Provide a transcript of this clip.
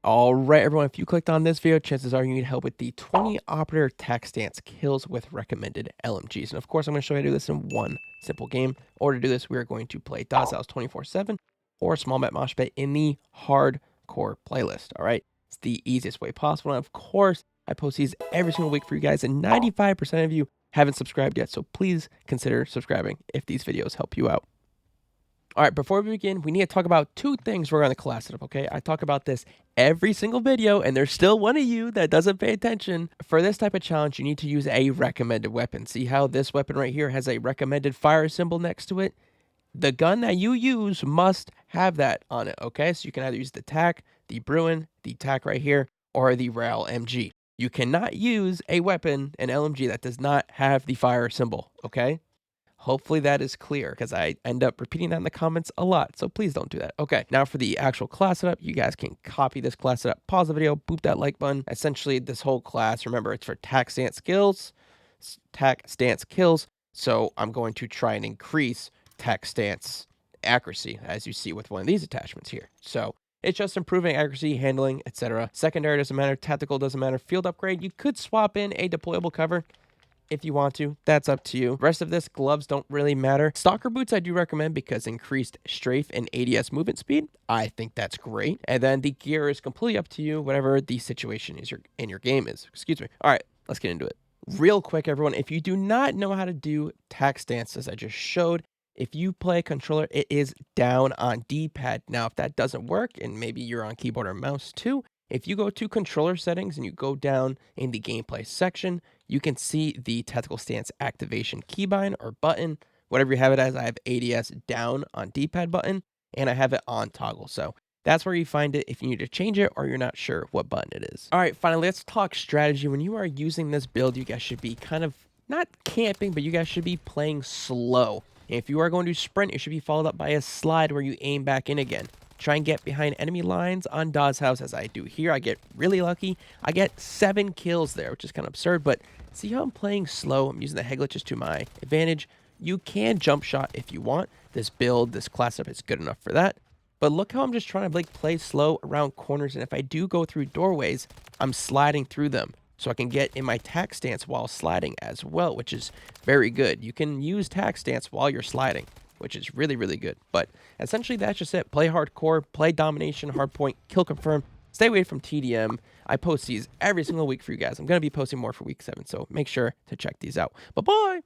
All right, everyone, if you clicked on this video, chances are you need help with the 20 operator tac stance kills with recommended LMGs. And of course, I'm going to show you how to do this in one simple game. In order to do this, we are going to play DOS House 24/7 or Small Map Mosh Pit in the hardcore playlist. All right, it's the easiest way possible. And of course, I post these every single week for you guys, and 95% of you haven't subscribed yet. So please consider subscribing if these videos help you out. All right, before we begin, we need to talk about two things we're on the class setup, okay? I talk about this every single video, and there's still one of you that doesn't pay attention. For this type of challenge, you need to use a recommended weapon. See how this weapon right here has a recommended fire symbol next to it? The gun that you use must have that on it, okay? So you can either use the TAC, the Bruin, the TAC right here, or the Rail MG. You cannot use a weapon, an LMG, that does not have the fire symbol, okay? Hopefully that is clear because I end up repeating that in the comments a lot. So please don't do that. Okay, now for the actual class setup, you guys can copy this class setup, pause the video, boop that like button. Essentially, this whole class, remember, it's for tac stance kills, So I'm going to try and increase tac stance accuracy, as you see with one of these attachments here. So it's just improving accuracy, handling, etc. Secondary doesn't matter, tactical doesn't matter, field upgrade. You could swap in a deployable cover if you want to. That's up to you. Rest of this, gloves don't really matter. Stalker boots I do recommend because increased strafe and ADS movement speed. I think that's great. And then the gear is completely up to you, whatever the situation is in your game is. Excuse me. All right, let's get into it. Real quick, everyone, if you do not know how to do tac stances I just showed, if you play controller, it is down on D-pad. Now, if that doesn't work, and maybe you're on keyboard or mouse too, if you go to controller settings and you go down in the gameplay section, you can see the tactical stance activation keybind or button, whatever you have it as. I have ADS down on D-pad button, and I have it on toggle. So that's where you find it if you need to change it or you're not sure what button it is. All right, finally, let's talk strategy. When you are using this build, you guys should be kind of not camping, but you guys should be playing slow. And if you are going to sprint, it should be followed up by a slide where you aim back in again. Try and get behind enemy lines on DOS House as I do here. I get really lucky. I get 7 kills there, which is kind of absurd, but see how I'm playing slow? I'm using the head glitches to my advantage. You can jump shot if you want. This build, this class up is good enough for that. But look how I'm just trying to like play slow around corners, and if I do go through doorways, I'm sliding through them. So I can get in my tac stance while sliding as well, which is very good. You can use tac stance while you're sliding, which is really, really good. But essentially, that's just it. Play hardcore, play domination, hardpoint, kill confirm. Stay away from TDM. I post these every single week for you guys. I'm going to be posting more for week 7, so make sure to check these out. Bye-bye.